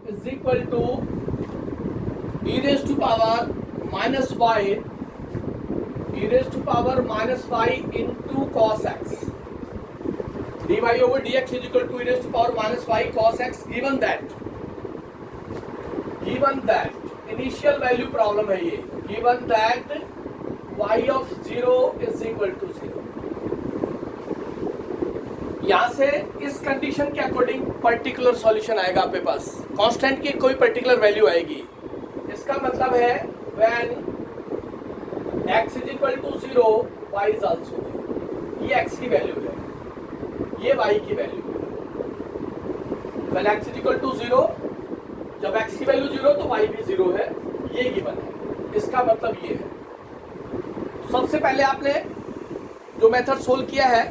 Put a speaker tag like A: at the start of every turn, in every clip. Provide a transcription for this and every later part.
A: Is equal to e raised to power minus y e raised to power minus y into cos x dy over dx is equal to e raised to power minus y cos x given that initial value problem है ये, given that y of 0 is equal to 0। यहां से इस condition के according particular solution आएगा आपके पास, constant की कोई पर्टिकुलर वैल्यू आएगी। इसका मतलब है when x is equal to 0 y is also 0। ये x की वैल्यू है, ये y की वैल्यू है। when x is equal to 0, जब x की वैल्यू 0 तो y भी 0 है, ये गिवन है। इसका मतलब ये है, सबसे पहले आपने जो मेथड सोल्व किया है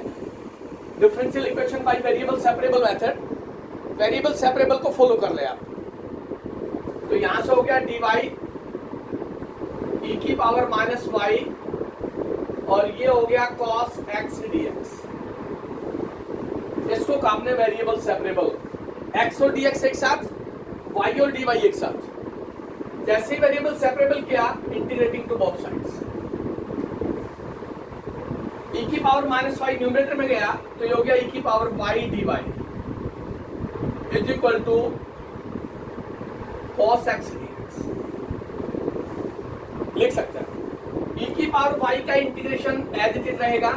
A: differential equation by variable separable method, variable separable को फॉलो कर ले आप। तो यहां से हो गया dy e की पावर माइनस y और ये हो गया cos x dx। इसको काम ने वेरिएबल सेपरेबल, x और dx एक साथ, y और dy एक साथ। जैसे ही वेरिएबल सेपरेबल किया, integrating to both sides, e की पावर माइनस y न्यूमरेटर में गया तो ये हो गया e की power y dy is equal to cos x dx। लिख सकते हैं e की पावर y का इंटीग्रेशन एज इट इज रहेगा,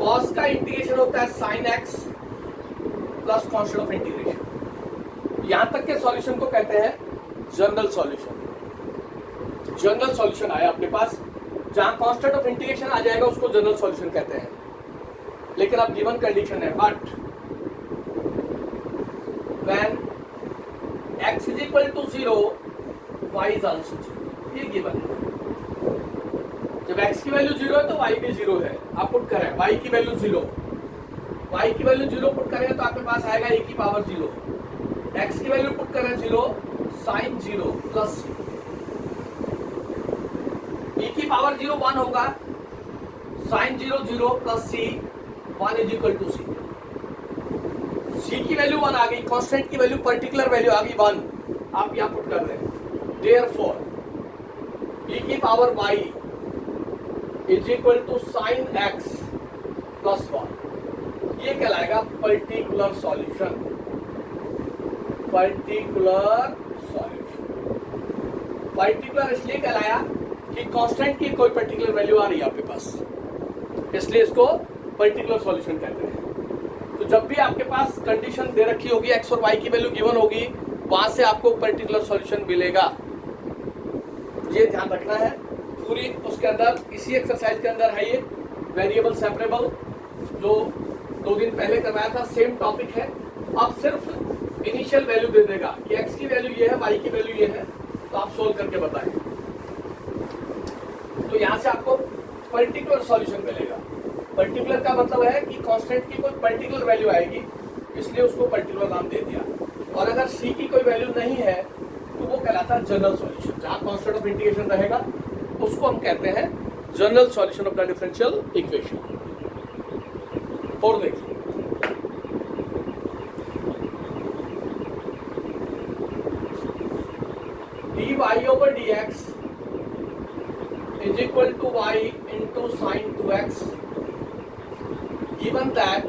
A: cos का इंटीग्रेशन होता है sin x plus constant of integration. यहां तक के सॉल्यूशन को कहते हैं जनरल सॉल्यूशन। जनरल सॉल्यूशन आया अपने पास, जहां कांस्टेंट ऑफ इंटीग्रेशन आ जाएगा उसको जनरल सॉल्यूशन कहते हैं। लेकिन अब गिवन कंडीशन है, but when x is equal to 0 y is also 0, ये गिवन है। जब x की वैल्यू 0 है तो y भी 0 है। आप पुट करें y की वैल्यू 0, y की वैल्यू 0 पुट करेंगे तो आपके पास आएगा e की पावर 0, x की वैल्यू पुट करें 0 sin 0 प्लस 0, e की पावर 0 1 होगा, sin 0 0 plus c 1 is equal to c। c की वैल्यू 1 आ गई, कांस्टेंट की वैल्यू पर्टिकुलर वैल्यू आ गई 1, आप यहां पुट कर रहे हैं। देयरफॉर e की power y is equal to sin x plus 1, ये कहलाएगा particular solution. Particular solution particular इसलिए कहलाया कि कांस्टेंट की कोई पर्टिकुलर वैल्यू आ रही है आपके पास, इसलिए इसको पर्टिकुलर सॉल्यूशन कहते हैं। तो जब भी आपके पास कंडीशन दे रखी होगी, x और y की वैल्यू गिवन होगी, वहां से आपको पर्टिकुलर सॉल्यूशन मिलेगा, ये ध्यान रखना है। पूरी उसके अंदर, इसी एक्सरसाइज के अंदर है ये वेरिएबल सेपरेबल, जो 2 दिन पहले करवाया था, सेम टॉपिक है। अब सिर्फ इनिशियल वैल्यू दे देगा कि x की वैल्यू ये है, y की वैल्यू ये है, तो आप सोल्व करके बताएं। तो यहां से आपको पर्टिकुलर सॉल्यूशन मिलेगा। पर्टिकुलर का मतलब है कि कांस्टेंट की कोई पर्टिकुलर वैल्यू आएगी, इसलिए उसको पर्टिकुलर नाम दे दिया। और अगर c की कोई वैल्यू नहीं है तो वो कहलाता है जनरल सॉल्यूशन। जहां कांस्टेंट ऑफ इंटीग्रेशन रहेगा उसको हम कहते हैं general solution of the differential equation. और देखिए dy over dx is equal to y into sin 2x, given that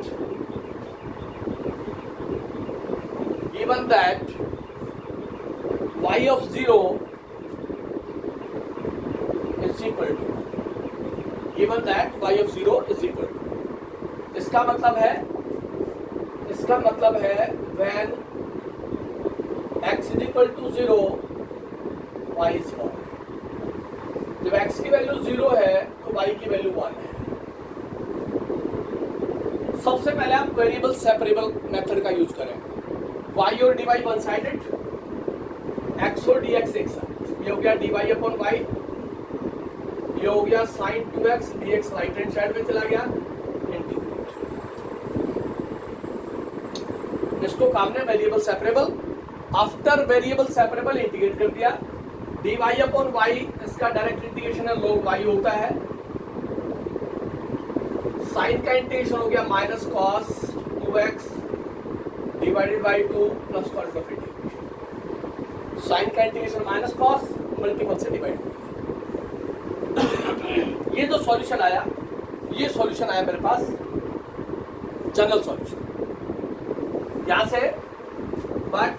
A: y of 0 is equal to, given that y of 0 is equal to, इसका मतलब है when x is equal to 0 y is 1। जब x की value 0 है तो y की value 1 है। सबसे पहले आप वेरिएबल सेपरेबल मेथड का यूज करें। y और dy वन साइडेड, x और dx एक साथ। ये हो गया dy अपॉन y, ये हो गया sin 2x, dx right hand side में चला गया, इंटीग्रेट। इसको काम ने variable separable, after variable separable integrate कर दिया। dy अपॉन y, इसका डायरेक्ट इंटीग्रेशन है, log y होता है। साइन का इंटीग्रेशन हो गया minus cos 2x divided by 2 plus cos of integration. Sine का इंटीग्रेशन माइनस कॉस, मल्टीपल से डिवाइड। ये जो सॉल्यूशन आया, ये सॉल्यूशन आया मेरे पास जनरल सॉल्यूशन यहां से। बट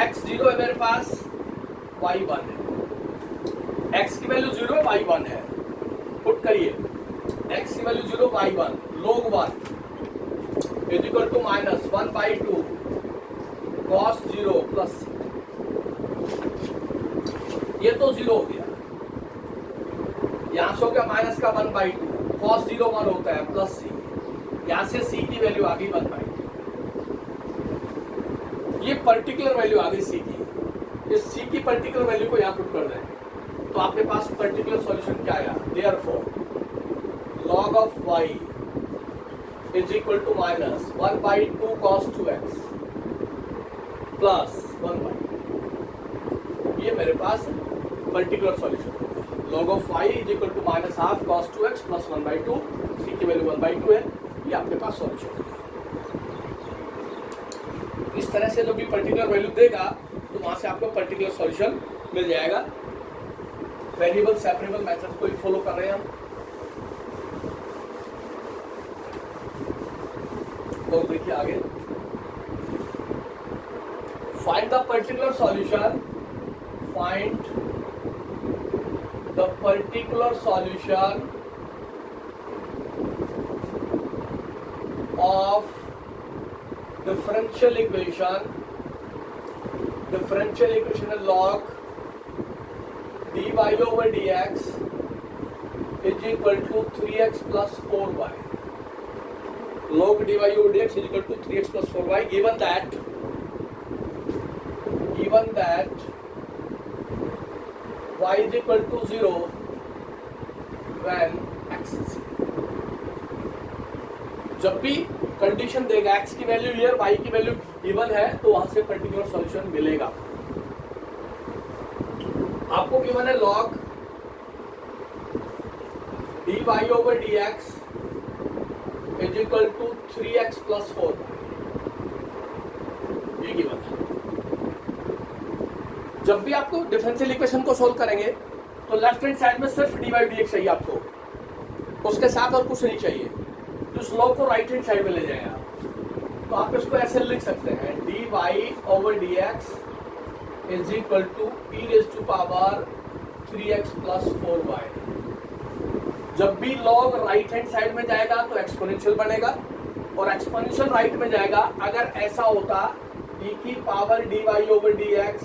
A: x0 है मेरे पास, y1 है। x की वैल्यू 0 है, y1 है। पुट करिए x की value 0, y1 log 1 is equal to minus 1/2 cos 0 plus, ये तो 0 हो गया। यहां से हो गया माइनस का 1/2, cos 0 1 होता है प्लस c, यहां से c की वैल्यू आ गई 1/2। ये पर्टिकुलर वैल्यू आ गई c की। इस c की पर्टिकुलर वैल्यू को यहां पुट कर रहे हैं, तो आपके पास पर्टिकुलर सॉल्यूशन क्या आया? Therefore log of y is equal to minus 1/2 cos 2x plus 1/2। ये मेरे पास पर्टिकुलर सॉल्यूशन है। log of y is equal to minus half cos 2x plus 1/2, c की वैल्यू 1/2 है। ये आपके पास सॉल्यूशन है। इस तरह से जो भी पर्टिकुलर वैल्यू देगा तो वहां से आपको पर्टिकुलर सॉल्यूशन मिल जाएगा। वेरिएबल सेपरेबल मेथड को ही फॉलो कर रहे हैं हम। और देखिए आगे, find the particular solution, find the particular solution of differential equation log dy over dx is equal to 3x plus 4y. log dy over dx is equal to 3x plus 4y given that y is equal to 0 when x is 0। जब भी condition देगा x की value here, y की value given है, तो वहां से particular solution मिलेगा। आपको गिवन है log dy over dx is equal to 3x plus 4y, ये गिवन है। जब भी आपको डिफरेंशियल इक्वेशन को सोल्व करेंगे तो लेफ्ट हैंड साइड में सिर्फ dy dx चाहिए आपको, उसके साथ और कुछ नहीं चाहिए। तो इस log को राइट हैंड साइड में ले जाएगा, तो आप इसको ऐसे लिख सकते हैं dy over dx is equal to e raised to power 3x plus 4y। जब भी log राइट हैंड साइड में जाएगा तो एक्सपोनेंशियल बनेगा, और एक्सपोनेंशियल राइट में जाएगा। अगर ऐसा होता e की power dy over dx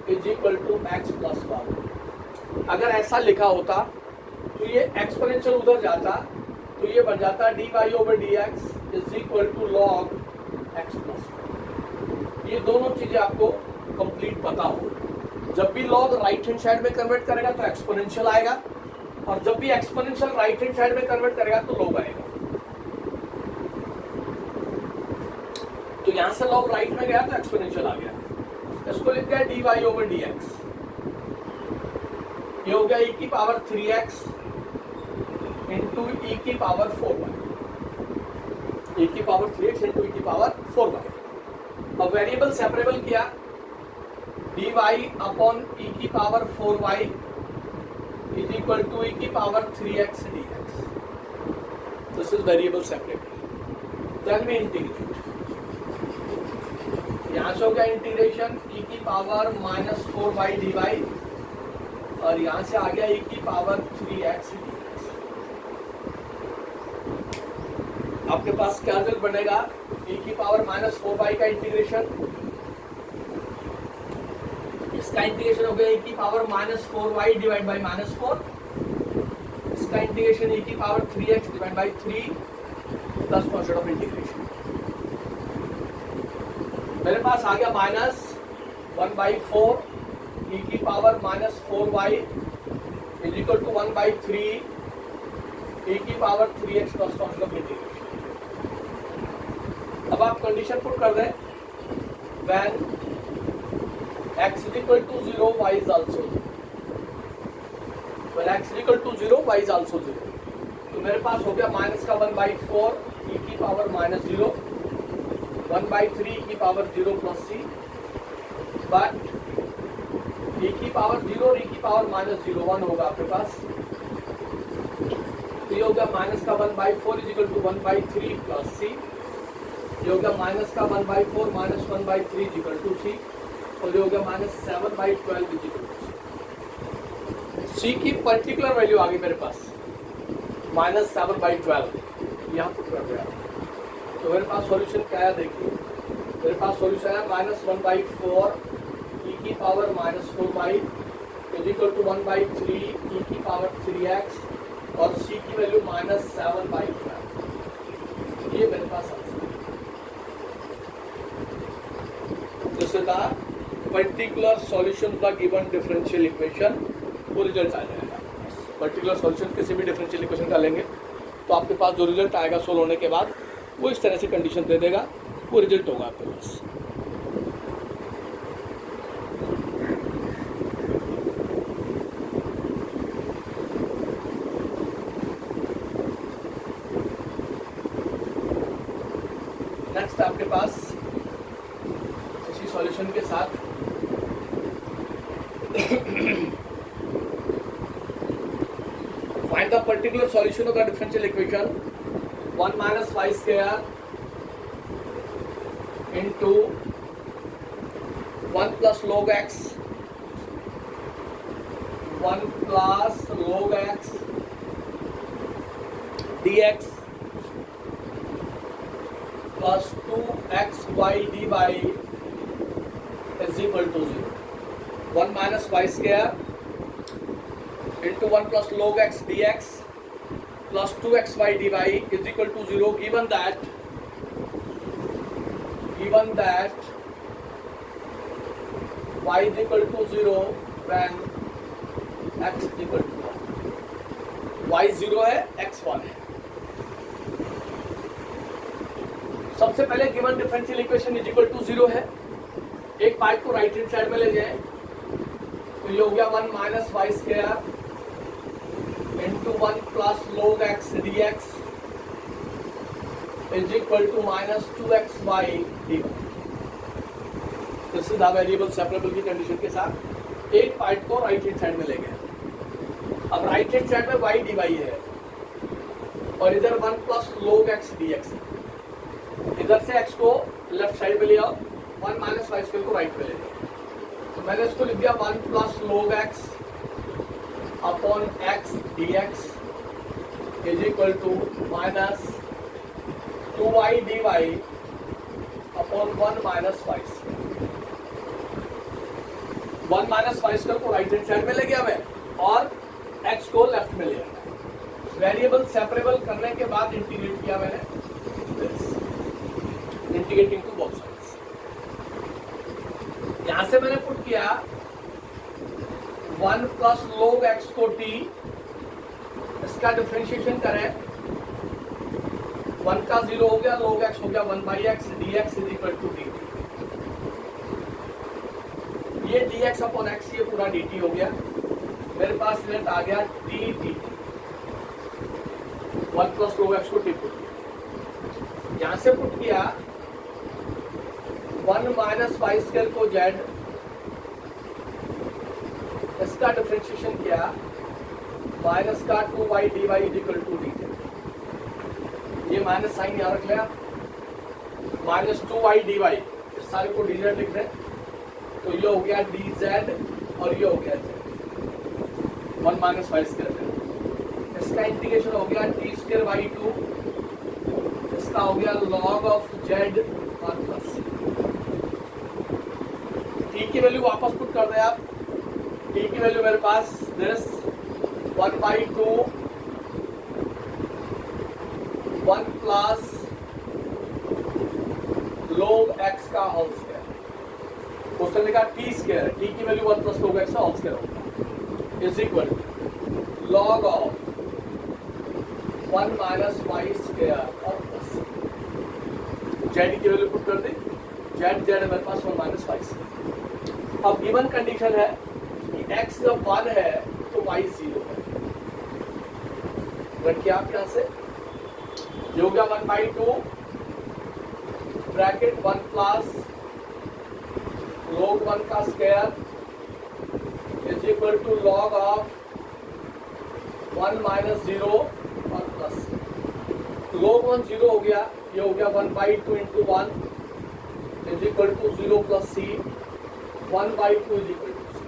A: is equal to x plus 1, अगर ऐसा लिखा होता तो ये एक्सपोनेंशियल उधर जाता, तो ये बन जाता dy over dx is equal to log x plus 1। ये दोनों चीजें आपको कंप्लीट पता हो। जब भी log राइट हैंड साइड में कन्वर्ट करेगा तो एक्सपोनेंशियल आएगा, और जब भी एक्सपोनेंशियल राइट हैंड साइड में कन्वर्ट करेगा तो log आएगा। तो यहां से log राइट में गया तो एक्सपोनेंशियल आ गया। इसको लिख दिया dy over dx, ये हो गया e की पावर 3x इंटू e की पावर 4y, e की पावर 3x इंटू e की पावर 4y। अब वेरिएबल सेपरेबल किया, dy अपॉन e की power 4y is equal to e की power 3x dx। This is variable separable. Then we integrate, यहां से हो गया इंटीग्रेशन e की पावर माइनस 4y dy, और यहां से आ गया e की पावर 3x dx। आपके पास क्या रिजल्ट बनेगा? e की पावर माइनस 4y का इंटीग्रेशन, इसका इंटीग्रेशन हो गया e की power minus 4y divide by minus 4, इसका इंटीग्रेशन e की power 3x divide by 3 plus constant of integration. मेरे पास आ गया माइनस 1/4 e की power minus 4y is equal to 1/3 e की power 3x plus constant of integration. अब आप कंडीशन पुट कर दें, when x is equal to 0 y is also 0, when x is equal to 0 y is also 0। तो मेरे पास हो गया minus का 1/4 e की पावर माइनस 0 1/3 की power 0 plus c, but e की पावर 0 और e की पावर -0 1 होगा आपके पास, तो ये होगा माइनस का 1/4 इजिकल टू 1/3 प्लस सी, ये होगा माइनस का 1/4 माइनस 1/3 इजिकल टू सी, और ये होगा -7/12 इजिकल टू सी की पर्टिकुलर वैल्यू आ गई मेरे पास -7/12, यहाँ पुट कर दिया। तो मेरे पास सॉल्यूशन क्या है देखिए, मेरे पास सॉल्यूशन है -1/4 e की power -4y is equal to 1/3 e की पावर 3x और c की वैल्यू -7/12, ये मेरे पास आंसर है। जिससे कहा particular solution of the given differential equation, वो रिजल्ट आ जाएगा। पर्टिकुलर सॉल्यूशन किसी भी डिफरेंशियल इक्वेशन का लेंगे तो आपके पास जो रिजल्ट आएगा सोल्व होने के बाद, वो इस तरह से कंडीशन दे देगा, वो रिजल्ट होगा आपके पास। नेक्स्ट आपके पास इसी सॉल्यूशन के साथ find the particular solution of the differential equation 1 minus y square into 1 plus log x, 1 plus log x dx plus 2xy dy is equal to 0. 1 minus y square into 1 plus log x dx plus 2xy dy is equal to 0, given that y is equal to 0 when x is equal to 1. y 0 है, x 1 है। सबसे पहले given differential equation is equal to 0 है, एक part को right hand side में ले जाए तो ये हो गया 1 minus y square into 1 plus log x dx is equal to -2xy dy। This is the variable separable की कंडीशन के साथ एक पार्ट को राइट हैंड साइड में ले गए। अब राइट हैंड साइड में y dy है और इधर 1 plus log x dx है। इधर से x को लेफ्ट साइड में ले आओ, 1 minus y square को राइट में ले जाओ। तो मैंने इसको लिख दिया 1 plus log x upon x dx is equal to -2y dy upon 1 minus y square। 1 minus y square को राइट हैंड साइड में ले गया मैं और x को लेफ्ट में ले गया। वेरिएबल सेपरेबल करने के बाद इंटीग्रेट किया मैंने, इंटीग्रेटिंग टू बोथ साइड्स। यहां से मैंने पुट किया 1 plus log x को t, इसका डिफरेंशिएशन करें, 1 का 0 हो गया, log x हो गया 1/x dx is equal to dt। ये dx upon x ये पूरा dt हो गया, मेरे पास रिजल्ट आ गया dt। 1 plus log x को t पुट किया, यहां से पुट किया 1 minus y square को z, इसका डिफरेंशिएशन किया माइनस का 2y dy is equal to dt। ये माइनस साइन यहाँ रख लिया, -2y dy, इस सारे को dz लिख रहे, तो ये हो गया dz और ये हो गया z, 1 minus y square। इसका इंटीग्रेशन हो गया t square by 2, इसका हो गया log of z और प्लस t की वैल्यू वापस पुट कर दे आप। t की वैल्यू मेरे पास दिस 1/2 1 प्लस log x का होल स्क्वायर, क्वेश्चन लिखा t स्क्वायर, t की वैल्यू 1 प्लस log x का होल स्क्वायर होगा, is equal to log of 1 minus y square और प्लस z की वैल्यू पुट कर दी, z मेरे पास 1 minus y स्क्वायर। अब गिवन कंडीशन है कि x जब 1 है तो y 0 है, रखिए आप यहां से, ये हो गया 1/2 ब्रैकेट 1 प्लस log 1 का square is equal to log of 1 minus 0 और प्लस log 1 0 हो गया, ये हो गया 1/2 into 1 is equal to 0 plus c 1/2 is equal to c.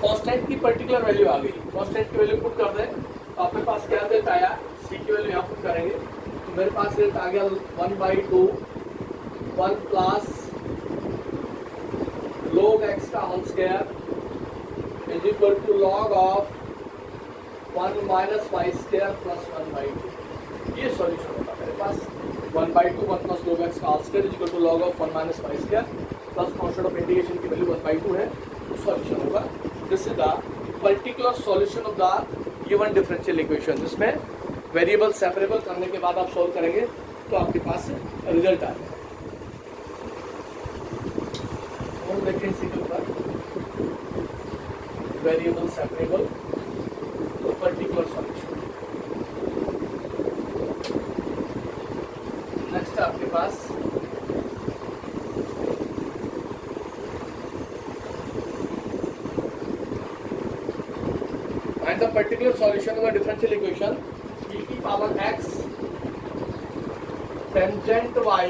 A: Constant की पर्टिकुलर वैल्यू आ गई, कॉन्स्टेंट की वैल्यू पुट कर दें तो आपके पास क्या रिजल्ट आया, सी की वैल्यू यहाँ पुट करेंगे तो मेरे पास रिजल्ट आ गया 1/2 1 प्लस log x का whole square is equal to log of 1 minus y square plus 1/2। ये सॉल्यूशन होगा मेरे पास 1/2 1 प्लस log x का whole square is equal to log of 1 minus y square plus constant of integration की value 1/2 है, तो solution होगा। This is the particular solution of the given differential equation, जिसमें वेरिएबल सेपरेबल करने के बाद आप सॉल्व करेंगे तो आपके पास रिजल्ट आ जाएगा। और देखिए इसी के ऊपर वेरिएबल सेपरेबल तो पर्टिकुलर सॉल्यूशन। नेक्स्ट आपके पास find the particular solution of a differential equation e की power x tangent y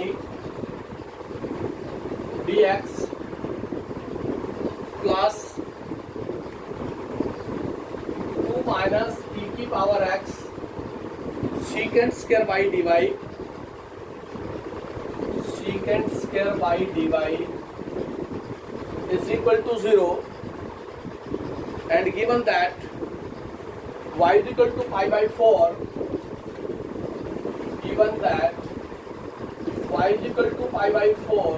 A: dx plus 2 minus e की power x secant square y dy secant square y dy is equal to 0 and given that y is equal to pi/4, given that y is equal to pi/4,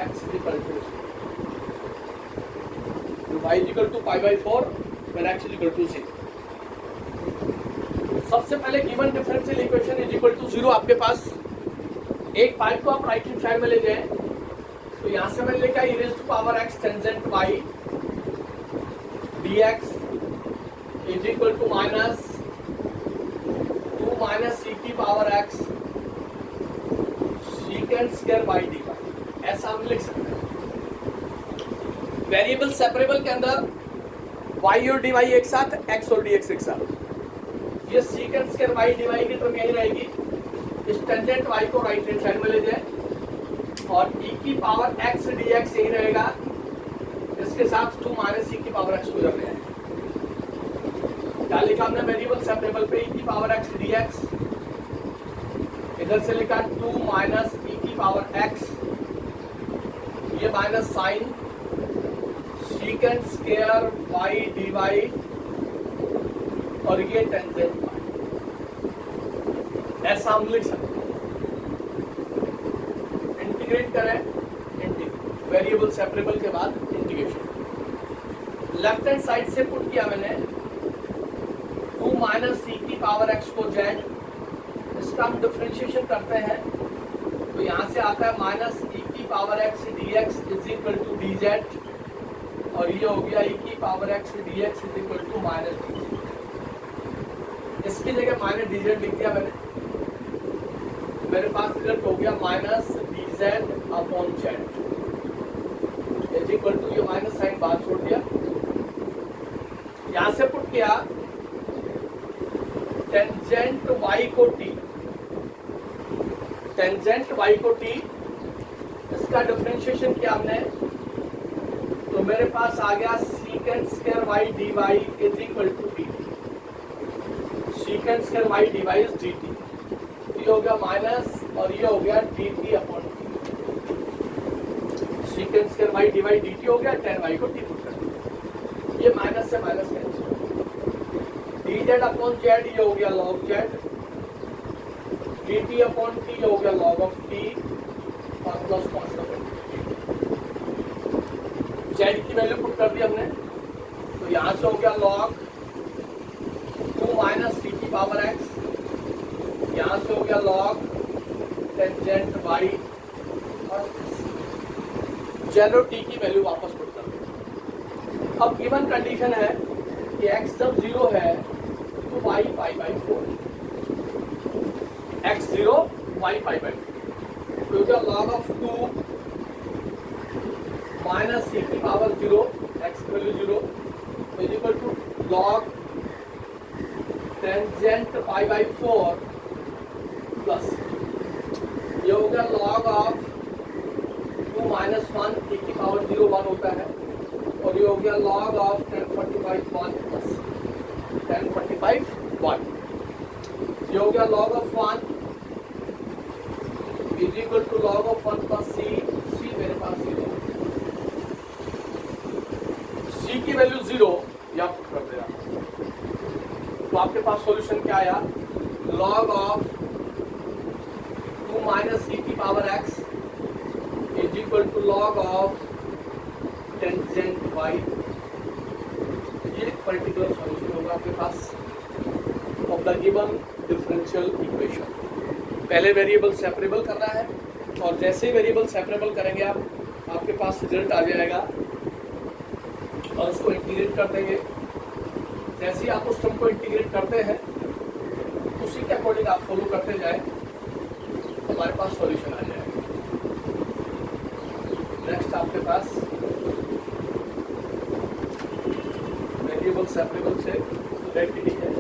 A: x is equal to 0. y is equal to pi/4 when x is equal to 0. सबसे पहले given differential equation is equal to 0 आपके पास एक part को आप right hand side में ले जाएं तो यहां से मैंने लिखा e raised to power x tangent y dx is equal to minus 2 minus C की power x secant square y dy, ऐसा हम लिख सकते हैं। वेरिएबल सेपरेबल के अंदर y और dy एक साथ, x और dx एक साथ, ये secant square y dy की टर्म यही रहेगी। इस टेंजेंट y को राइट हैंड साइड में ले जाए और e की पावर x dx यही रहेगा, इसके साथ 2 माइनस e की पावर x गुजर रहे हैं। क्या लिखा हमने वेरिएबल सेपरेबल पे e की पावर x dx, इधर से लिखा 2 माइनस e की पावर x, ये minus sign secant square y dy और ये टेंजेंट y, ऐसा हम लिख सकते हैं। इंटीग्रेट करें, वेरिएबल सेपरेबल के बाद इंटीग्रेशन लेफ्ट हैंड साइड से पुट किया मैंने 2 माइनस सी की पावर x को z, इसका हम डिफरेंशिएशन करते हैं तो यहाँ से आता है माइनस e की power x dx is equal to dz और ये हो गया e की power x dx is equal to minus dz। इसकी जगह माइनस dz लिख दिया मैंने, मेरे पास रिजल्ट हो गया minus dz upon z is equal to, ये माइनस साइन बाहर छोड़ दिया, यहां से पुट किया टेंजेंट y को t, टेंजेंट y को t, इसका डिफरेंशिएशन किया हमने तो मेरे पास आ गया secant square y dy is equal to dt, secant square y dy is dt, ये हो गया माइनस और ये हो गया dt upon secant square y dy dt हो गया, tan y को t पुट कर दिया, ये माइनस से minus cancel, dz upon z ये हो गया log z, dt upon t हो गया log ऑफ t और प्लस कांस्टेंट z की वैल्यू पुट कर दी हमने तो यहाँ से हो गया log 2 माइनस t की पावर x, यहाँ से हो गया log टेंजेंट y और जेरो t की वैल्यू वापस पुट कर दी। अब गिवन कंडीशन है कि x जब 0 है तो y pi/4, x 0 y pi by two the log of 2 minus e की पावर 0 x की value 0 is equal to log tangent pi by 4 plus ये हो गया log ऑफ 2 माइनस 1 e की पावर 0 1 होता है और ये हो गया log ऑफ 1045 1 प्लस 1045 1 ये हो गया log of 1 is equal to log of 1 plus c मेरे पास 0 c की वैल्यू 0 या पुट कर देगा तो आपके पास सॉल्यूशन क्या आया log ऑफ 2 माइनस e की power x is equal to log of tangent y ये पर्टिकुलर सॉल्यूशन होगा आपके पास of the given differential equation. पहले वेरिएबल सेपरेबल करना है और जैसे ही वेरिएबल सेपरेबल करेंगे आप आपके पास रिजल्ट आ जाएगा और उसको इंटीग्रेट कर देंगे। जैसे ही आप उस टर्म को इंटीग्रेट करते हैं उसी के अकॉर्डिंग आप फॉलो करते जाए हमारे पास सॉल्यूशन आ जाएगा। नेक्स्ट आपके पास वेरिएबल सेपरेबल से आइडेंटिटी है।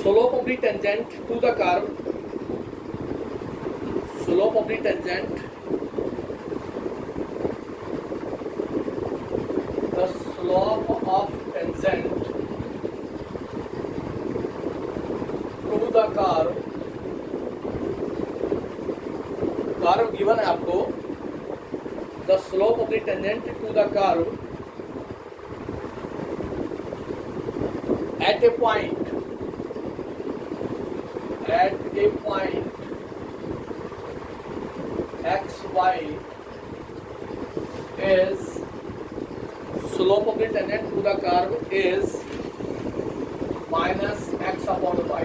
A: Slope of the tangent to the curve, slope of the tangent, the slope of tangent to the curve, curve given है आपको, the slope of the tangent to the curve at a point x y is slope of the tangent to the curve is minus x upon y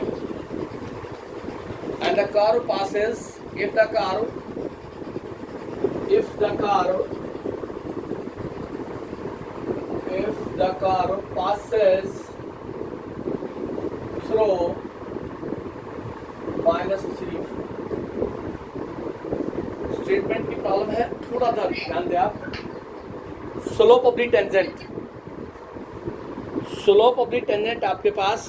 A: and the curve passes if the curve passes through -3 statement की problem है, थोड़ा सा ध्यान दें आप। Slope of the tangent, slope of the tangent आपके पास,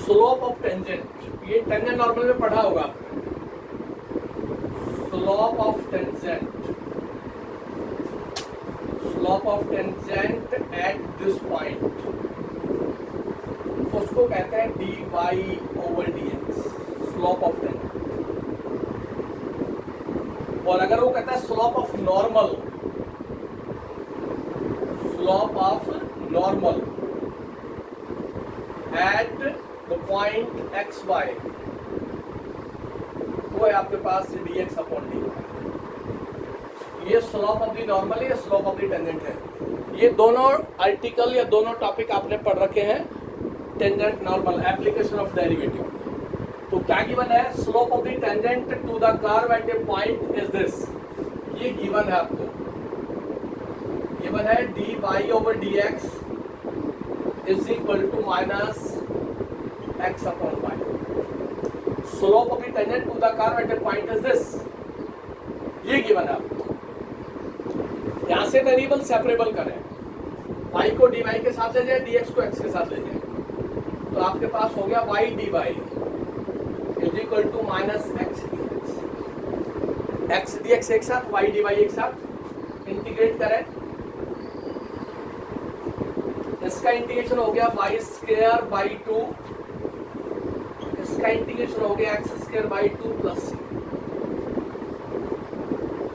A: slope of tangent ये tangent normal में पढ़ा होगा आपने। Slope of tangent, slope of tangent at this point उसको कहते हैं dy/dx, स्लोप ऑफ टेंजेंट। और अगर वो कहता है slope of normal, slope of normal at the point x y, वो है आपके पास dx अपॉन dy। ये स्लोप ऑफ द नॉर्मल या स्लोप ऑफ द टेंजेंट है। ये दोनों आर्टिकल या दोनों टॉपिक आपने पढ़ रखे हैं, tangent normal, application of derivative. तो क्या गिवन है, slope of the tangent to the curve at a point is this, ये गिवन है आपको। गिवन है dy/dx is equal to minus x upon y। Slope of the tangent to the curve at a point is this, ये given है आपको। यहां से variable separable करें, y को dy के साथ ले जाए, dx को x के साथ ले जाए, तो आपके पास हो गया y dy is equal to minus x dx एक साथ, y dy एक साथ, इंटीग्रेट करें। इसका इंटीग्रेशन हो गया y स्क्वायर बाई 2, इसका इंटीग्रेशन हो गया x square by 2 plus c।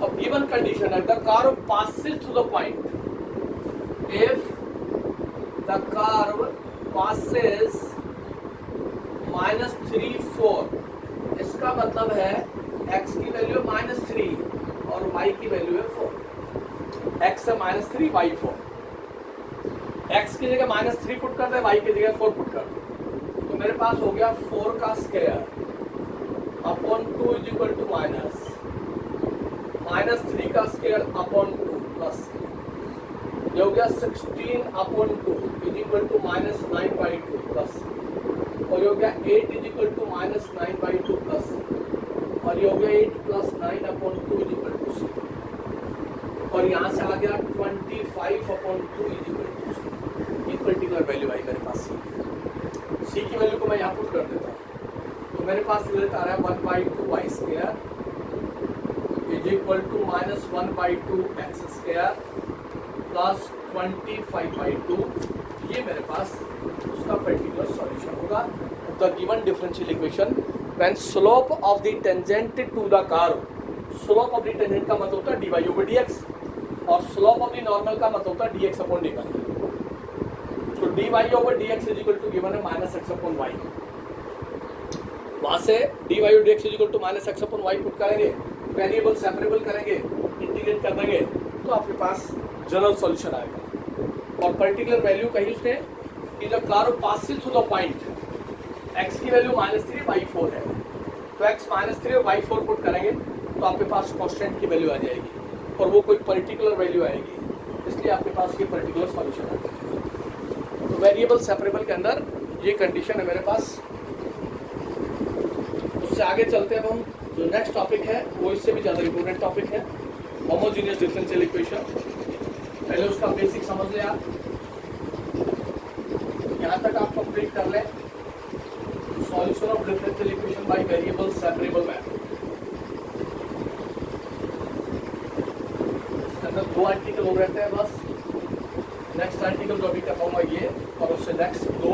A: अब गिवन कंडीशन है, the curve passes through the point, if the curve passes -3 4, इसका मतलब है x की वैल्यू -3 और y की वैल्यू है 4। x है -3, y 4। x की जगह -3 पुट कर दे, y की जगह 4 पुट कर दे, तो मेरे पास हो गया 4 का square upon 2 is equal to -3 का स्क्वायर अपॉन 2 प्लस। ये हो गया 16/2 इज इक्वल टू -9/2 प्लस, और ये हो गया 8 इज इक्वल टू -9/2 प्लस, और ये हो गया 8 + 9/2 इज इक्वल टू c, और यहाँ से आ गया 25/2 इज इक्वल टू c। एक पर्टिकुलर वैल्यू आई मेरे पास c की वैल्यू को मैं यहाँ पुट कर देता हूँ, तो मेरे पास रिजल्ट आ रहा है 1/2y² is equal to -1/2x² plus 25/2। ये मेरे पास उसका पर्टिकुलर सॉल्यूशन होगा the given differential equation when slope of the tangent to the curve. Slope of the tangent का मतलब होता है dy/dx, और स्लोप ऑफ द नॉर्मल का मतलब होता है dx/dy। तो dy/dx is equal to given है -x/y। वहां से dy/dx is equal to -x/y put करेंगे, वेरिएबल सेपरेबल करेंगे, इंटीग्रेट कर देंगे, तो आपके पास जनरल सॉल्यूशन आएगा। और पर्टिकुलर वैल्यू कही उसने कि जब curve passing through the point x की वैल्यू -3 y4 है, तो x -3 और y4 पुट करेंगे तो आपके पास कांस्टेंट की वैल्यू आ जाएगी, और वो कोई पर्टिकुलर वैल्यू आएगी, इसलिए आपके पास ये पर्टिकुलर सॉल्यूशन है। तो वेरिएबल सेपरेबल के अंदर ये कंडीशन है मेरे पास। उससे आगे चलते हैं हम, जो नेक्स्ट टॉपिक है वो इससे भी ज़्यादा इंपॉर्टेंट टॉपिक है, होमोजेनियस डिफरेंशियल इक्वेशन। पहले उसका बेसिक समझ लें आप, यहाँ तक आप कंप्लीट कर लें। Solution of differential equation by variable separable method. इसके अंदर 2 आर्टिकल हो रहते हैं बस। नेक्स्ट आर्टिकल जो अभी कर पाऊंगा ये, और उससे नेक्स्ट 2,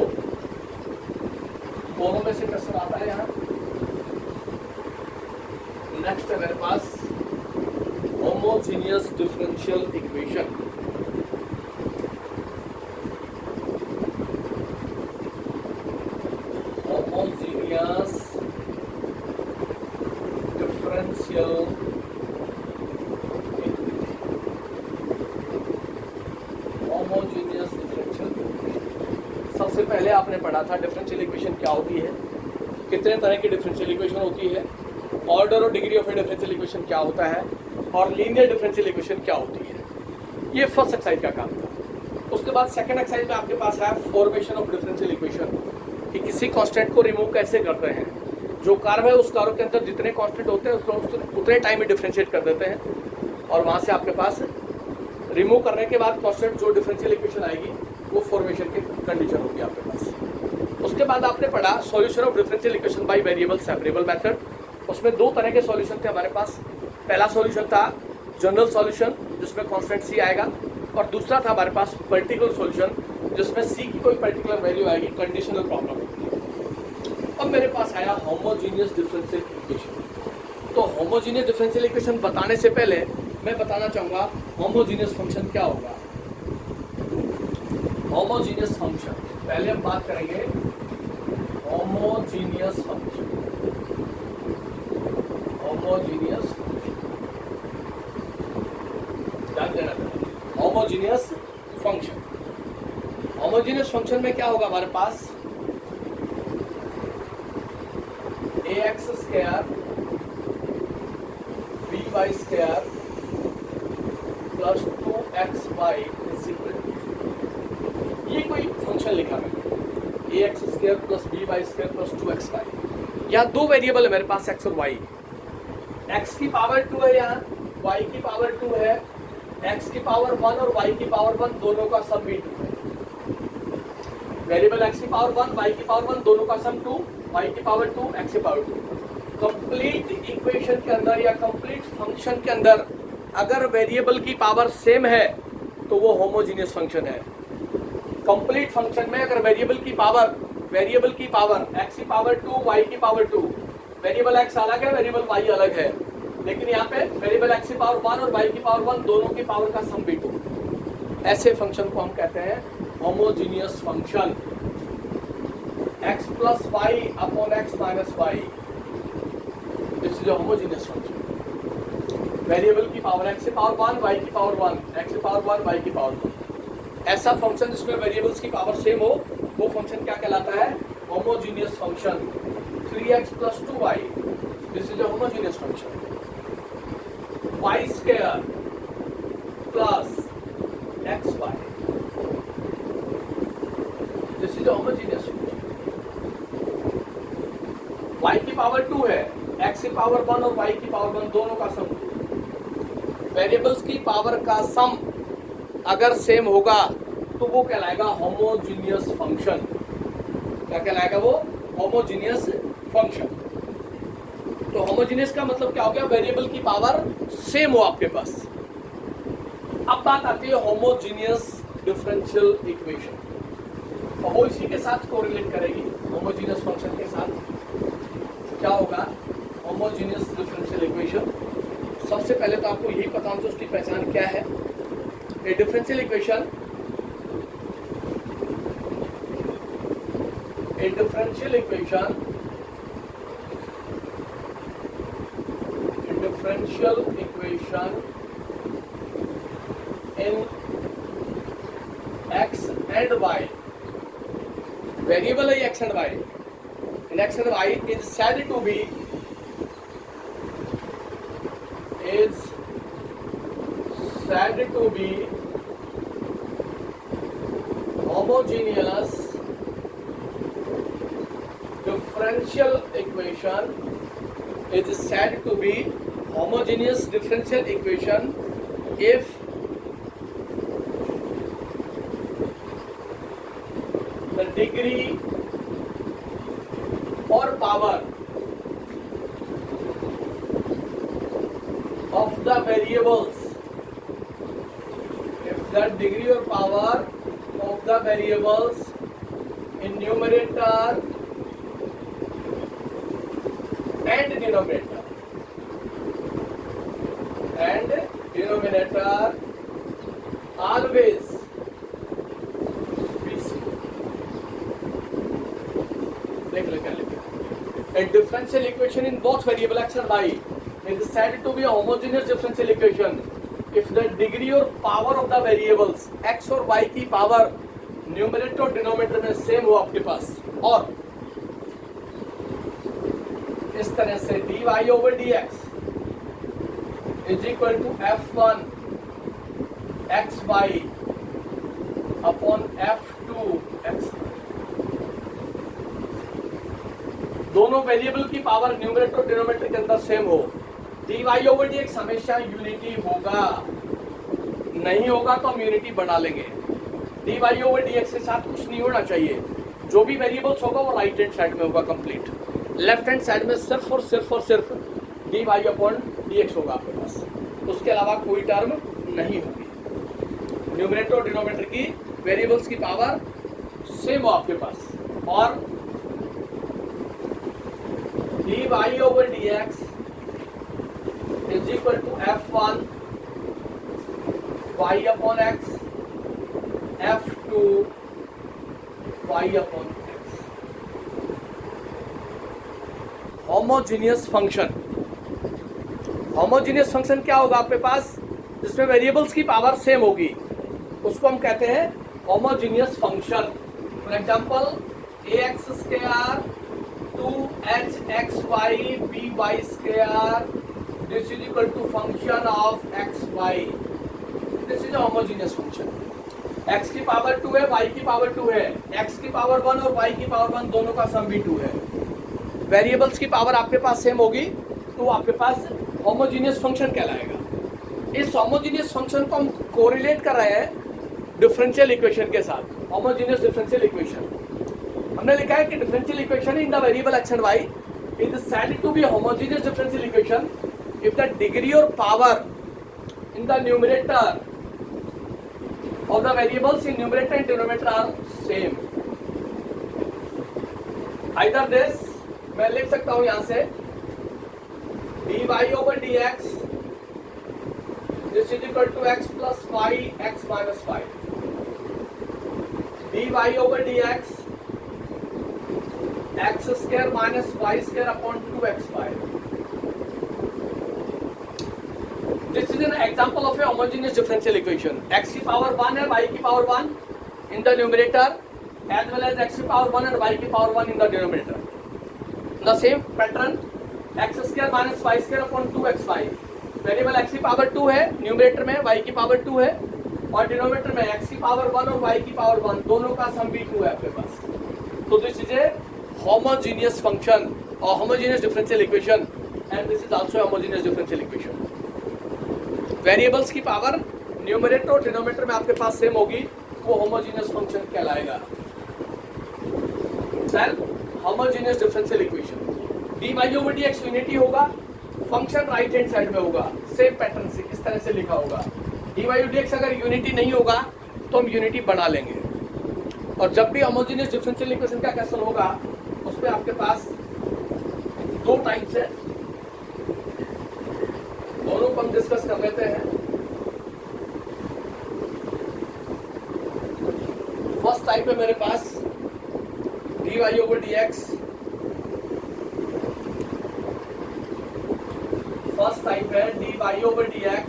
A: दोनों में से क्वेश्चन आता है यहाँ। नेक्स्ट है मेरे पास homogeneous differential equation. Homogeneous differential homogeneous differential. सबसे पहले आपने पढ़ा था डिफरेंशियल इक्वेशन क्या होती है, कितने तरह की डिफरेंशियल इक्वेशन होती है, ऑर्डर और degree of A differential equation क्या होता है, और लीनियर डिफरेंशियल इक्वेशन क्या होती है। ये फर्स्ट एक्सरसाइज का काम था। उसके बाद सेकंड एक्सरसाइज में आपके पास है फॉर्मेशन ऑफ डिफरेंशियल इक्वेशन, कि किसी कांस्टेंट को रिमूव कैसे करते हैं। जो कर्व है उस कर्व के अंदर जितने कांस्टेंट होते हैं उसको उतने टाइम में डिफरेंशिएट कर देते हैं, और वहाँ से आपके पास रिमूव करने के बाद कांस्टेंट जो डिफरेंशियल इक्वेशन आएगी वो फॉर्मेशन की कंडीशन होगी आपके पास। उसके बाद आपने पढ़ा solution of differential equation by variable separable method. उसमें 2 तरह के सॉल्यूशन थे हमारे पास। पहला सॉल्यूशन था जनरल सॉल्यूशन जिसमें कांस्टेंट c आएगा, और दूसरा था हमारे पास पर्टिकुलर सॉल्यूशन जिसमें c की कोई पर्टिकुलर वैल्यू आएगी, कंडीशनल प्रॉब्लम। अब मेरे पास आया होमोजेनियस डिफरेंशियल इक्वेशन। तो होमोजेनियस डिफरेंशियल इक्वेशन बताने से पहले मैं बताना चाहूँगा होमोजेनियस फंक्शन क्या होगा। होमोजेनियस फंक्शन पहले हम बात करेंगे होमोजेनियस फंक्शन। होमोजेनियस ध्यान देना, होमोजेनियस फंक्शन। होमोजेनियस फंक्शन में क्या होगा हमारे पास, ax² by² plus 2xy is equal to, ये कोई फंक्शन लिखा मैंने, ax² plus by² plus 2xy। यहाँ 2 वेरिएबल है मेरे पास x और y। x की पावर 2 है, यहाँ y की पावर 2 है, x की पावर 1 और y की पावर 1 दोनों का सम भी 2 है। वेरिएबल x की पावर 1 y की पावर 1 दोनों का सम 2, y की पावर 2 x की पावर 2। कंप्लीट इक्वेशन के अंदर या कंप्लीट फंक्शन के अंदर अगर वेरिएबल की पावर सेम है तो वो होमोजेनियस फंक्शन है। कंप्लीट फंक्शन में अगर वेरिएबल की पावर x की पावर 2 y की पावर 2, वेरिएबल x अलग है, वेरिएबल y अलग है, लेकिन यहाँ पे वेरिएबल x की पावर 1 और y की पावर 1 दोनों की पावर का सम भी 2, ऐसे फंक्शन को हम कहते हैं homogeneous function. x plus y upon x minus y, this is homogeneous function. Variable की पावर x की पावर 1 y की पावर 1, x की पावर 1 y की पावर 1, ऐसा फंक्शन जिसमें वेरिएबल्स की पावर सेम हो वो फंक्शन क्या कहलाता है, homogeneous function. 3x plus 2y, this is homogeneous function. y² plus x y, this is homogeneous. y की पावर 2 है, x की पावर 1 और y की पावर 1 दोनों का सम। वेरिएबल्स की पावर का सम अगर सेम होगा तो वो कहलाएगा होमोजीनियस फंक्शन। क्या कहलाएगा वो? Homogeneous function. तो होमोजीनियस का मतलब क्या हो गया? वेरिएबल की पावर सेम हो आपके पास। अब बात आती है होमोजीनियस डिफरेंशियल इक्वेशन, और वो इसी के साथ कोरिलेट करेगी होमोजीनियस फंक्शन के साथ। क्या होगा होमोजीनियस डिफरेंशियल इक्वेशन? सबसे पहले तो आपको यही पता होना उसकी पहचान क्या है। ए differential equation, a differential equation in x and y, variable है x and y, in x and y is said to be homogeneous differential equation, is said to be homogeneous differential equation if the degree or power of the variables, if the degree or power of the variables in numerator and denominator always be same. देख लो क्या लिखा है। A differential equation in both variable x and y is said to be a homogeneous differential equation if the degree or power of the variables x और y की power numerator और denominator में same हो आपके पास, और इस तरह से dy over dx is equal to f1 xy upon f2 x। दोनों वेरिएबल की पावर न्यूमरेटर और डिनोमिनेटर के अंदर सेम हो। dy over dx हमेशा यूनिटी होगा, नहीं होगा तो हम यूनिटी बना लेंगे। dy over dx के साथ कुछ नहीं होना चाहिए, जो भी वेरिएबल्स होगा वो राइट हैंड साइड में होगा कंप्लीट, लेफ्ट हैंड साइड में सिर्फ और सिर्फ dy अपॉन dx होगा आपके पास, उसके अलावा कोई टर्म नहीं होगी। न्यूमरेटर और डिनोमिनेटर की वेरिएबल्स की पावर सेम हो आपके पास, और dy over dx is equal to f1 y upon x, f2 y upon x। Homogeneous function, homogeneous function क्या होगा आपके पास? जिसमें वेरिएबल्स की पावर सेम होगी, उसको हम कहते हैं homogeneous function. For example ax square 2hxy by square, this is equal to function of xy, this is a homogeneous function। x की पावर 2 है, y की पावर 2 है, x की पावर 1 और y की पावर 1 दोनों का सम भी 2 है। वेरिएबल्स की पावर आपके पास सेम होगी तो आपके पास होमोजीनियस फंक्शन कहलाएगा। इस होमोजीनियस फंक्शन को हम कोरिलेट कर रहे हैं डिफरेंशियल इक्वेशन के साथ। होमोजीनियस डिफरेंशियल इक्वेशन हमने लिखा है कि differential equation in the variable x and y is said to be a homogeneous differential equation if the degree or power in the numerator of the variables in numerator and denominator are same। either this मैं लिख सकता हूं यहां से dy over dx this is equal to x plus y x minus y, dy over dx x square minus y square upon 2xy। This is an example of a homogeneous differential equation। x की power 1 है, y की power 1 in the numerator as well as x की power 1 and y की power 1 in the denominator। The same pattern x square minus y square upon 2xy। Variable x की power 2 है numerator में, y की power 2 है, और denominator में x की पावर 1 और y की पावर 1 दोनों का सम भी 2 है आपके पास। तो this is a homogeneous function और homogeneous differential equation and this is also homogeneous differential equation. Variables की पावर न्यूमरेटर और डिनोमिनेटर में आपके पास सेम होगी, वो होमोजेनियस फंक्शन कहलाएगा। Then homogeneous differential equation dy over dx unity होगा, फंक्शन राइट हैंड साइड में होगा, सेम पैटर्न से इस तरह से लिखा होगा। dy over dx अगर यूनिटी नहीं होगा तो हम यूनिटी बना लेंगे। और जब भी होमोजेनियस डिफरेंशियल इक्वेशन का क्वेश्चन होगा उसमें आपके पास दो टाइप्स है, दोनों को हम डिस्कस कर लेते हैं। फर्स्ट टाइप है मेरे पास dy over dx, first type है dy over dx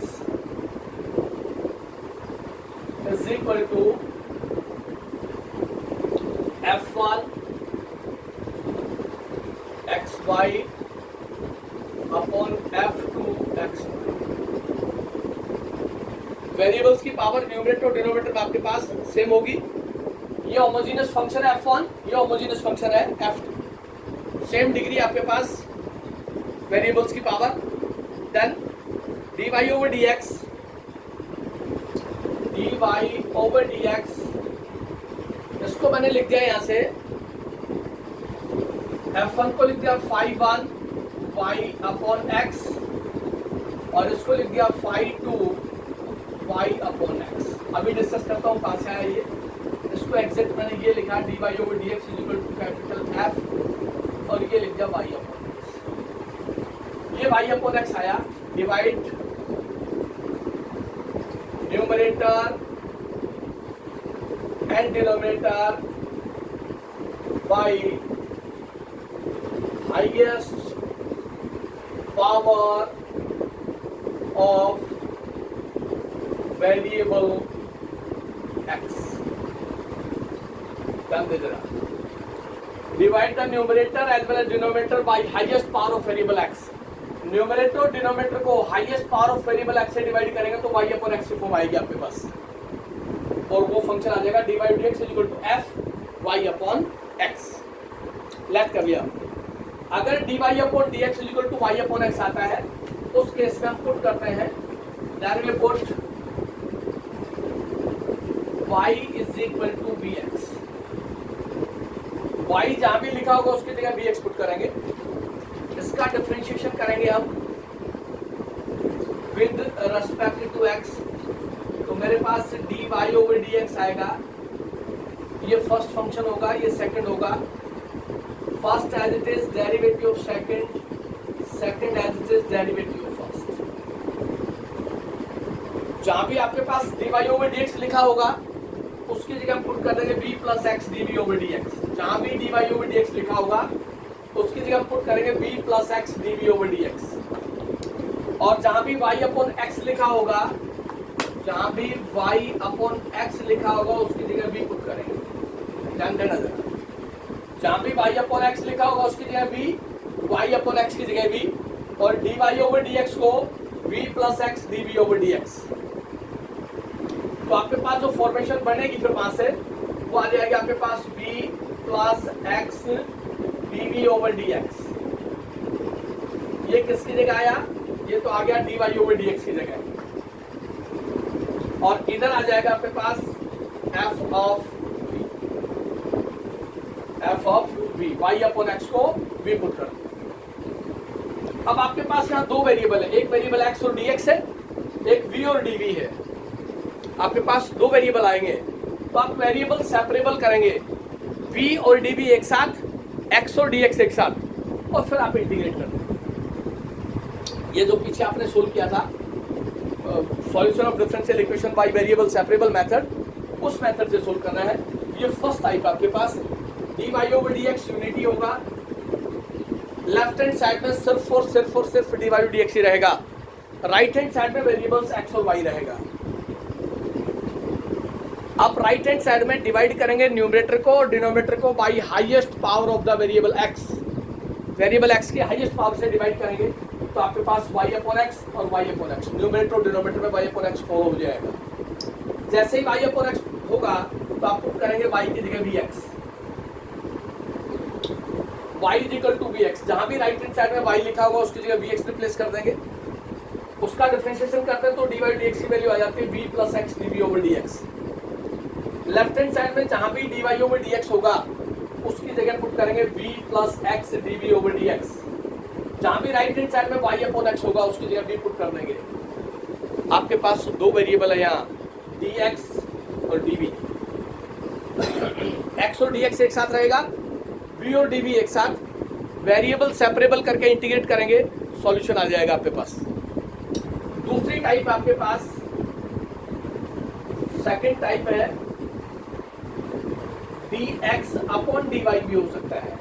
A: is equal to f1 xy upon f2 xy। Variables की पावर न्यूमरेटर और डिनोमिनेटर में आपके पास सेम होगी। ये होमोजेनियस फंक्शन है f1, ये होमोजेनियस फंक्शन है f2, सेम डिग्री आपके पास वेरिएबल्स की power. Then dy over dx, इसको मैंने लिख दिया यहाँ से f1 को लिख दिया phi 1 y अपॉन x और इसको लिख दिया phi 2 y अपॉन x। अभी डिस्कस करता हूँ कहाँ से आया ये। इसको एग्जैक्ट मैंने ये लिखा dy over dx is equal to capital F और ये लिख दिया y अपॉन x। ये y अपॉन x आया, divide numerator and denominator by highest power of variable x। ध्यान दे जरा, divide the numerator as well as denominator by highest power of variable x। Numerator और डिनोमिनेटर को highest power of variable x से divide करेंगे तो y upon x की form आएगी आपके पास और वो फंक्शन आ जाएगा dy by dx equal to f y upon x। Let कर लिया। अगर dy upon dx equal to y upon x आता है उस केस में हम पुट करते हैं directly put y is equal to bx। y जहां भी लिखा होगा उसकी जगह bx पुट करेंगे। इसका डिफरेंशिएशन करेंगे हम विद रेस्पेक्ट टू x, तो मेरे पास dy over dx आएगा। ये फर्स्ट फंक्शन होगा, ये सेकंड होगा। First as it is derivative of second, second as it is derivative of first. जहां भी आपके पास dy over dx लिखा होगा उसकी जगह हम पुट कर देंगे b plus x dv over dx। जहां भी dy over dx लिखा होगा उसकी जगह हम पुट करेंगे b plus x dv over dx। और जहां भी y अपॉन x लिखा होगा, जहां भी y अपॉन x लिखा होगा उसकी जगह b पुट करेंगे। ध्यान देना जरा, जहां भी y अपॉन x लिखा होगा उसकी जगह b, y अपॉन x की जगह b और dy over dx को b plus x dv over dx। तो आपके पास जो फॉर्मेशन बनेगी फिर वहां से वो आ जाएगी आपके पास b plus x dv over dx। ये किसकी जगह आया? ये तो आ गया dy over dx की जगह। और इधर आ जाएगा आपके पास f of v, y upon x को v पुट कर। अब आपके पास यहाँ दो वेरिएबल है, एक वेरिएबल x और dx है, एक v और dv है। आपके पास दो वेरिएबल आएंगे तो आप वेरिएबल सेपरेबल करेंगे, v और dv एक साथ, x और dx एक साथ, और फिर आप इंटीग्रेट कर दें। ये जो पीछे आपने सोल्व किया था solution of differential equation by variable separable method, उस मेथड से सोल्व करना है। ये फर्स्ट टाइप आपके पास dy over dx यूनिटी होगा। लेफ्ट हैंड साइड में सिर्फ dy over dx ही रहेगा, राइट हैंड साइड में वेरिएबल्स x और y रहेगा। आप राइट हैंड साइड में डिवाइड करेंगे न्यूमरेटर को और डिनोमिनेटर को by highest power of the variable x। Variable x की हाईएस्ट पावर से डिवाइड करेंगे तो आपके पास y अपॉन x और y अपॉन x, न्यूमरेटर और डिनोमिनेटर में y अपॉन x 4 हो जाएगा। जैसे ही y अपॉन x होगा तो आप पुट करेंगे y की जगह vx, y is equal to vx, जहां भी राइट हैंड साइड में y लिखा होगा उसकी जगह vx रिप्लेस कर देंगे, उसका डिफरेंशिएशन करते हैं तो dy dx की वैल्यू आ जाती है v plus x dv over dx। Left hand side में जहां भी dy ओवर dx होगा उसकी जगह पुट करेंगे v plus x dv over dx, जहां भी राइट हैंड साइड में y अपॉन x होगा उसकी जगह v पुट कर देंगे। आपके पास दो वेरिएबल है यहाँ, dx और dv, x और dx एक साथ रहेगा, v और dv एक साथ, वेरिएबल सेपरेबल करके इंटीग्रेट करेंगे, सॉल्यूशन आ जाएगा आपके पास। दूसरी टाइप आपके पास, सेकंड टाइप है dx अपॉन dy भी हो सकता है,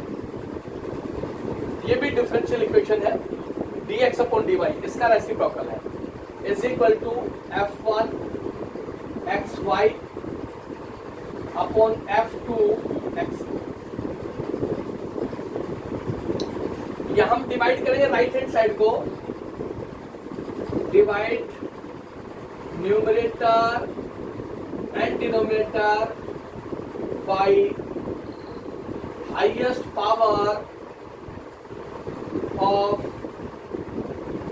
A: ये भी डिफरेंशियल इक्वेशन है, dx अपॉन dy, इसका रेसिप्रोकल है, is equal to f1 xy upon f2 x। यह हम डिवाइड करेंगे राइट हैंड साइड को, divide numerator and denominator by highest power of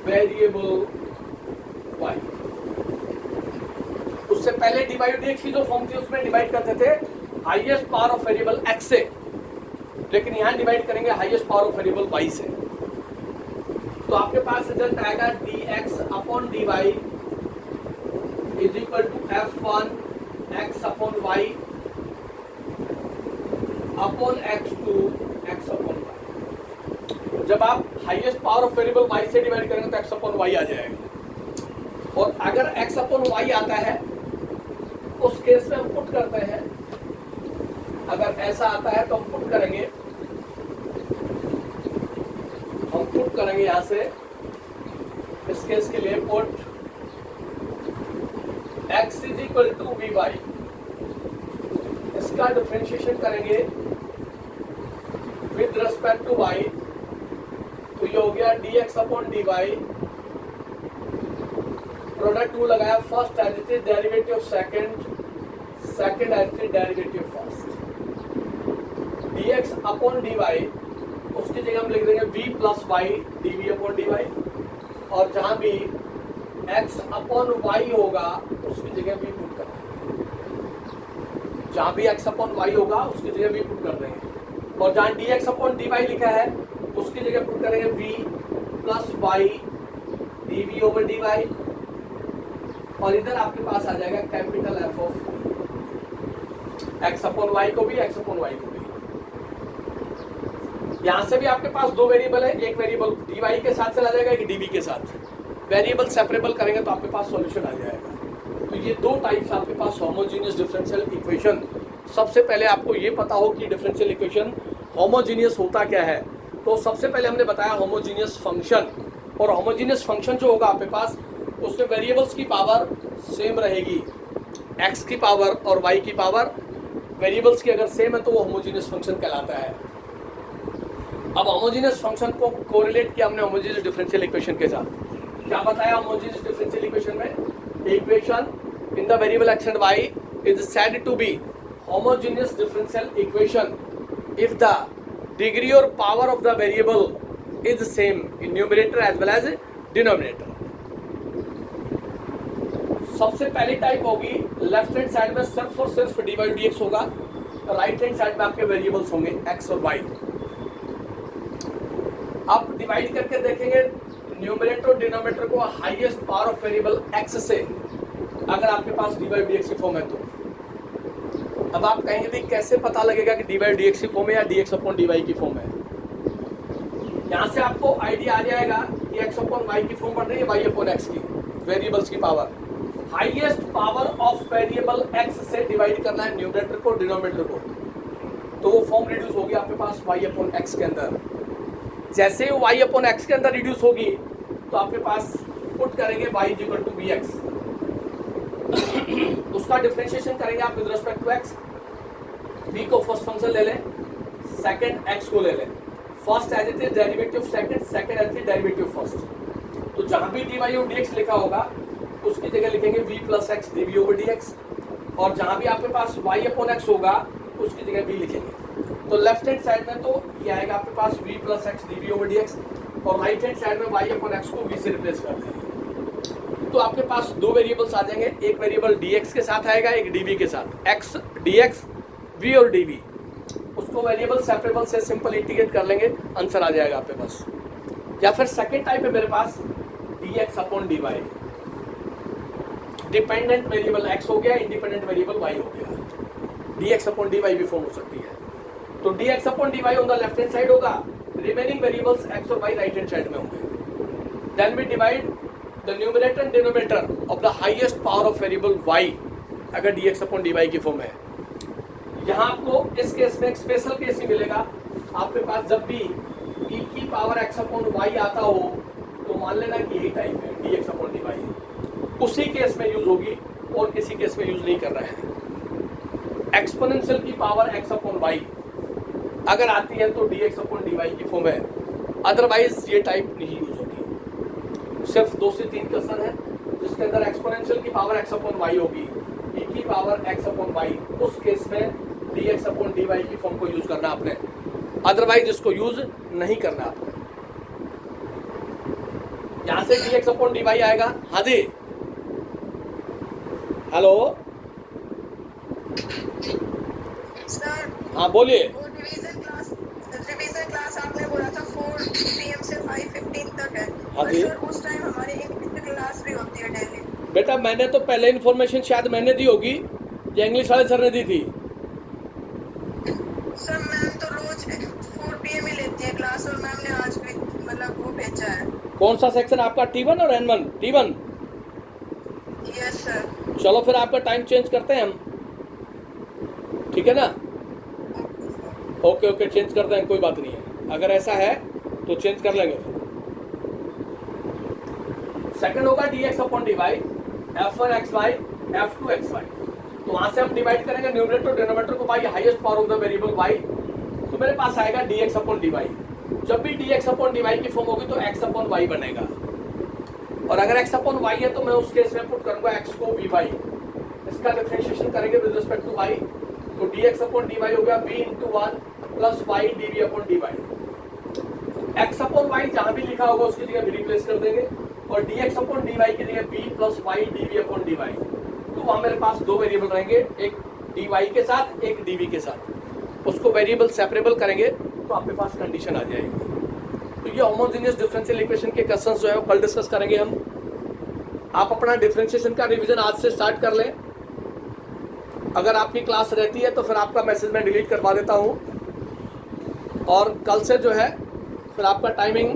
A: variable y। उससे पहले डिवाइड x की जो फॉर्म थी उसमें डिवाइड करते थे highest power of variable x से, लेकिन यहां डिवाइड करेंगे highest power of variable y से। तो आपके पास रिजल्ट आएगा dx upon dy is equal to f1 x upon y upon x2 x upon y। जब आप highest power of variable y से डिवाइड करेंगे तो x अपॉन y आ जाएगा, और अगर x अपॉन y आता है उस केस में हम पुट करते हैं, अगर ऐसा आता है तो हम पुट करेंगे यहां से, इस केस के लिए put x is equal to vy, इसका डिफरेंशिएशन करेंगे विद रेस्पेक्ट टू y, तो ये हो गया dx upon dy, product to लगाया, first as it is derivative second, second as it is derivative first, dx upon dy, उसकी जगह हम लिख देंगे v plus y dv upon dy, और जहां भी x अपॉन y होगा उसकी जगह v पुट कर देंगे, जहां भी x अपॉन y होगा उसकी जगह v पुट कर देंगे, और जहां dx अपॉन dy लिखा है उसकी जगह पुट करेंगे v plus y dv over dy, और इधर आपके पास आ जाएगा capital F of x upon y को भी, x अपॉन y को भी। यहां से भी आपके पास दो वेरिएबल है, एक वेरिएबल dy के साथ चला जाएगा, एक dv के साथ, वेरिएबल सेपरेबल करेंगे तो आपके पास सॉल्यूशन आ जाएगा। तो ये दो टाइप्स आपके पास होमोजीनियस डिफरेंशियल इक्वेशन। सबसे पहले आपको ये पता हो कि डिफरेंशियल इक्वेशन होमोजीनियस होता क्या है, तो सबसे पहले हमने बताया होमोजीनियस फंक्शन, और होमोजीनियस फंक्शन जो होगा आपके पास उसमें वेरिएबल्स की पावर सेम रहेगी, x की पावर और y की पावर, वेरिएबल्स की अगर सेम है तो वो होमोजीनियस फंक्शन कहलाता है। अब होमोजीनियस फंक्शन को कोरिलेट किया हमने होमोजीनियस डिफरेंशियल इक्वेशन के साथ। क्या बताया होमोजीनियस डिफरेंशियल इक्वेशन में? Equation in the variable x and y is said to be homogeneous differential equation if the degree or power of the variable is same in numerator as well as denominator। सबसे पहली type होगी left hand side में सिर्फ और सिर्फ dy dx होगा, right hand side में आपके वेरिएबल्स होंगे x और y। आप डिवाइड करके देखेंगे न्यूमरेटर और डिनोमिनेटर को highest power of variable x से, अगर आपके पास dy dx की फॉर्म है तो। अब आप कहेंगे भी कैसे पता लगेगा कि dy dx की फॉर्म है या dx अपॉन dy की फॉर्म है? यहाँ से आपको आइडिया आ जाएगा कि x अपॉन y की फॉर्म बन रही है y अपॉन x की, वेरिएबल्स की power. Highest power of variable x से डिवाइड करना है न्यूमरेटर को डिनोमिनेटर को, तो वो फॉर्म रिड्यूस होगी आपके पास y अपॉन x के अंदर। जैसे ही y अपॉन x के अंदर रिड्यूस होगी तो आपके पास पुट करेंगे y इक्वल टू bx, उसका डिफरेंशिएशन करेंगे आप with respect to x। b को फर्स्ट फंक्शन ले लें, सेकंड x को ले लें, first as it is derivative second, second as it is derivative first. तो जहां भी dy और dx लिखा होगा उसकी जगह लिखेंगे v plus x dv over dx, और जहां भी आपके पास y अपॉन एक्स होगा उसकी जगह v लिखेंगे। तो लेफ्ट हैंड साइड में तो ये आएगा आपके पास v plus x d v over d x, और राइट हैंड साइड में y अपॉन एक्स को v से रिप्लेस कर देंगे। तो आपके पास दो वेरिएबल्स आ जाएंगे, एक वेरिएबल dx के साथ आएगा, एक dv के साथ। x dx v और dv, उसको वेरिएबल सेपरेबल से सिंपल इंटीग्रेट कर लेंगे, आंसर आ जाएगा आपके पास। या फिर सेकेंड टाइप है मेरे पास dx upon dy, dependent variable x हो गया, इंडिपेंडेंट वेरिएबल y हो गया, dx अपॉन dy भी फॉर्म हो सकती है। तो dx upon dy on the left hand side होगा, रिमेनिंग वेरिएबल्स x और y राइट हैंड साइड में होंगे। Then we divide the numerator and denominator of the highest power of variable y अगर dx अपॉन dy की form है। यहाँ आपको इस केस में एक स्पेशल केस ही मिलेगा, आपके पास जब भी e की पावर x अपॉन y आता हो तो मान लेना कि यही टाइप है dx अपॉन dy, उसी केस में यूज होगी और किसी केस में यूज नहीं कर रहे हैं। एक्सपोनेंशियल की पावर x अपॉन y अगर आती है तो dx अपॉन dy की फॉर्म है, अदरवाइज ये टाइप नहीं यूज होती। सिर्फ 2 से 3 क्वेश्चन है जिसके अंदर एक्सपोनेंशियल की पावर x अपॉन y होगी, e की पावर x अपॉन y, उस केस में dx अपॉन dy की फॉर्म को यूज करना आपने, अदरवाइज इसको यूज नहीं करना आपने। यहां से dx अपॉन dy आएगा। हाँ जी, हेलो
B: सर,
A: हाँ बोलिए।
B: वो रिवीजन क्लास आपने बोला था 4 PM से 5:15 तक है।
A: हाँ जी।
B: सर उस टाइम हमारी इंग्लिश क्लास भी होती है डेली।
A: बेटा मैंने तो पहले इन्फॉर्मेशन शायद मैंने दी होगी या इंग्लिश वाले सर ने दी थी।
B: सर मैम तो रोज 4 PM ही लेती है क्लास, और मैम ने आज भी मतलब वो भेजा है।
A: कौन सा सेक्शन आपका, T1 और N1? T1।
B: Yes sir.
A: चलो फिर आपका टाइम चेंज करते हैं हम, ठीक है ना? ओके चेंज करते हैं, कोई बात नहीं है, अगर ऐसा है तो चेंज कर लेंगे। सेकंड होगा dx upon dy, f1 xy f2 xy। तो वहां से हम डिवाइड करेंगे न्यूमरेटर और डिनोमिनेटर को by highest power of the variable y, तो मेरे पास आएगा dx अपॉन dy। जब भी dx अपॉन dy की फॉर्म होगी तो x अपॉन y बनेगा, और अगर x अपॉन y है तो मैं उस केस में पुट करूंगा x को vy, इसका डिफरेंशिएशन करेंगे विद रिस्पेक्ट टू y, तो dx अपॉन dy हो गया v into 1 plus y dv upon dy। x upon y जहां भी लिखा होगा उसकी जगह रिप्लेस कर देंगे, और dx अपॉन dy की जगह v plus y dv upon dy। तो वहां मेरे पास दो वेरिएबल रहेंगे, एक dy के साथ एक dv के साथ, उसको वेरिएबल सेपरेबल करेंगे तो आपके पास कंडीशन आ जाएगी। तो ये होमोजेनियस डिफरेंशियल इक्वेशन के क्वेश्चंस जो है वो कल डिस्कस करेंगे हम। आप अपना डिफरेंशिएशन का रिवीजन आज से स्टार्ट कर लें। अगर आपकी क्लास रहती है तो फिर आपका मैसेज मैं डिलीट करवा देता हूँ, और कल से जो है फिर आपका टाइमिंग